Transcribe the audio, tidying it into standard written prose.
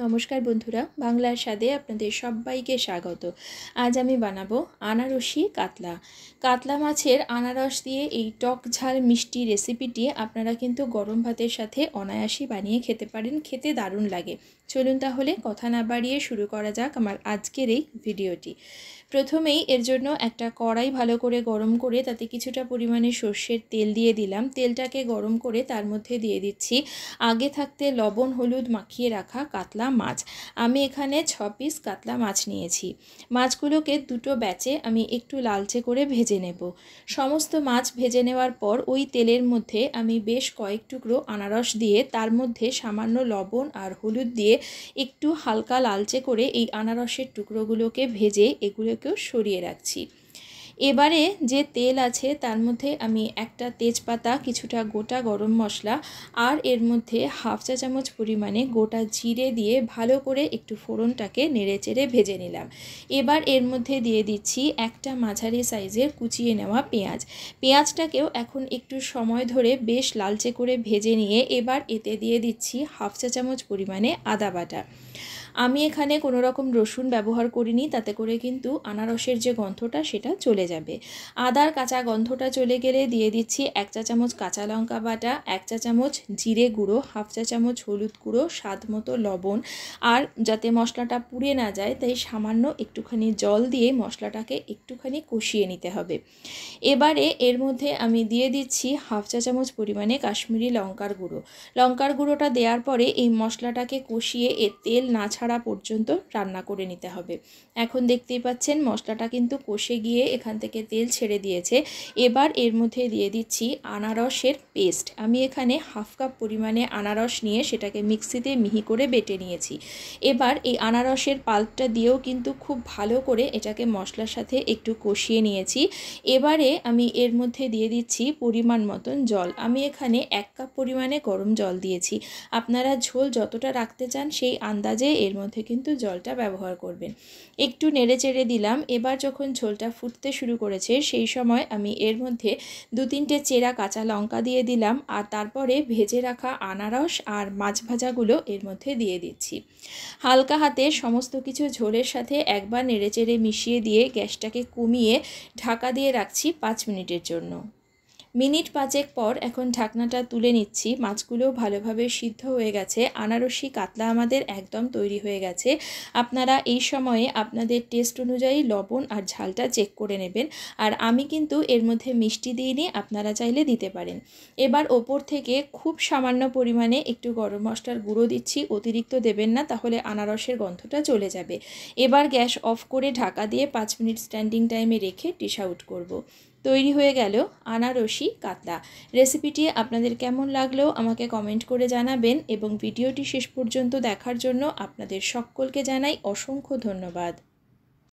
নমস্কার বন্ধুরা, বাংলার স্বাদে আপনাদের সবাইকে স্বাগত। আজ আমি বানাবো আনারসি কাতলা। কাতলা মাছের আনারস দিয়ে এই টক ঝাল মিষ্টি রেসিপিটি আপনারা কিন্তু গরম ভাতের সাথে অনায়াসে বানিয়ে খেতে পারেন। খেতে দারুণ লাগে। চলুন তাহলে কথা না বাড়িয়ে শুরু করা যাক আমার আজকের এই ভিডিওটি। প্রথমেই এর জন্য একটা কড়াই ভালো করে গরম করে তাতে কিছুটা পরিমাণে সর্ষের তেল দিয়ে দিলাম। তেলটাকে গরম করে তার মধ্যে দিয়ে দিচ্ছি আগে থাকতে লবণ হলুদ মাখিয়ে রাখা কাতলা মাছ। আমি এখানে 6 পিস কাতলা মাছ নিয়েছি। মাছগুলোকে দুটো ব্যাচে আমি একটু লালচে করে ভেজে নেব। সমস্ত মাছ ভেজে নেওয়ার পর ওই তেলের মধ্যে আমি বেশ কয়েক টুকরো আনারস দিয়ে তার মধ্যে সামান্য লবণ আর হলুদ দিয়ে একটু হালকা লালচে করে এই আনারসের টুকরোগুলোকে ভেজে এগুলোকেও সরিয়ে রাখছি। এবারে যে তেল আছে তার মধ্যে আমি একটা তেজপাতা, কিছুটা গোটা গরম মশলা আর এর মধ্যে হাফ চা চামচ পরিমাণে গোটা জিরে দিয়ে ভালো করে একটু ফোড়নটাকে নেড়েচেড়ে ভেজে নিলাম। এবার এর মধ্যে দিয়ে দিচ্ছি একটা মাঝারি সাইজের কুচিয়ে নেওয়া পেঁয়াজ। পেঁয়াজটাকেও এখন একটু সময় ধরে বেশ লালচে করে ভেজে নিয়ে এবার এতে দিয়ে দিচ্ছি হাফ চা চামচ পরিমাণে আদা বাটা। আমি এখানে কোনো রকম রসুন ব্যবহার করিনি, তাতে করে কিন্তু আনারসের যে গন্ধটা সেটা চলে যাবে। আদার কাঁচা গন্ধটা চলে গেলে দিয়ে দিচ্ছি 1 চা চামচ কাঁচা লঙ্কা বাটা, 1 চা চামচ জিরে গুঁড়ো, হাফ চা চামচ হলুদ গুঁড়ো, স্বাদ মতো লবণ, আর যাতে মশলাটা পুড়ে না যায় তাই সামান্য একটুখানি জল দিয়ে মশলাটাকে একটুখানি কষিয়ে নিতে হবে। এবারে এর মধ্যে আমি দিয়ে দিচ্ছি হাফ চা চামচ পরিমাণে কাশ্মীরি লঙ্কার গুঁড়ো। লঙ্কার গুঁড়োটা দেওয়ার পরে এই মশলাটাকে কষিয়ে এর তেল না ছাড়া পর্যন্ত রান্না করে নিতে হবে। এখন দেখতেই পাচ্ছেন মশলাটা কিন্তু কষে গিয়ে এখান থেকে তেল ছেড়ে দিয়েছে। এবার এর মধ্যে দিয়ে দিচ্ছি আনারসের পেস্ট। আমি এখানে হাফ কাপ পরিমাণে আনারস নিয়ে সেটাকে মিক্সিতে মিহি করে বেটে নিয়েছি। এবার এই আনারসের পাল্পটা দিয়েও কিন্তু খুব ভালো করে এটাকে মশলার সাথে একটু কষিয়ে নিয়েছি। এবারে আমি এর মধ্যে দিয়ে দিচ্ছি পরিমাণ মতন জল। আমি এখানে 1 কাপ পরিমাণে গরম জল দিয়েছি। আপনারা ঝোল যতটা রাখতে চান সেই আন্দাজে এর মধ্যে কিন্তু জলটা ব্যবহার করবেন। একটু নেড়েচেড়ে দিলাম। এবার যখন ঝোলটা ফুটতে শুরু করেছে সেই সময় আমি এর মধ্যে 2-3টে চেরা কাঁচা লঙ্কা দিয়ে দিলাম আর তারপরে ভেজে রাখা আনারস আর মাছ ভাজাগুলো এর মধ্যে দিয়ে দিচ্ছি। হালকা হাতে সমস্ত কিছু ঝোলের সাথে একবার নেড়েচেড়ে মিশিয়ে দিয়ে গ্যাসটাকে কমিয়ে ঢাকা দিয়ে রাখছি 5 মিনিটের জন্য। মিনিট 5 পর এখন ঢাকনাটা তুলে নিচ্ছি। মাছগুলো ভালোভাবে সিদ্ধ হয়ে গেছে। আনারসি কাতলা আমাদের একদম তৈরি হয়ে গেছে। আপনারা এই সময়ে আপনাদের টেস্ট অনুযায়ী লবণ আর ঝালটা চেক করে নেবেন। আর আমি কিন্তু এর মধ্যে মিষ্টি দিইনি, আপনারা চাইলে দিতে পারেন। এবার ওপর থেকে খুব সামান্য পরিমাণে একটু গরম মশলার গুঁড়ো দিচ্ছি। অতিরিক্ত দেবেন না, তাহলে আনারসের গন্ধটা চলে যাবে। এবার গ্যাস অফ করে ঢাকা দিয়ে 5 মিনিট স্ট্যান্ডিং টাইমে রেখে ডিশ আউট করব। তৈরি হয়ে গেল আনারসি কাতলা। রেসিপিটি আপনাদের কেমন লাগলো আমাকে কমেন্ট করে জানাবেন এবং ভিডিওটি শেষ পর্যন্ত দেখার জন্য আপনাদের সকলকে জানাই অসংখ্য ধন্যবাদ।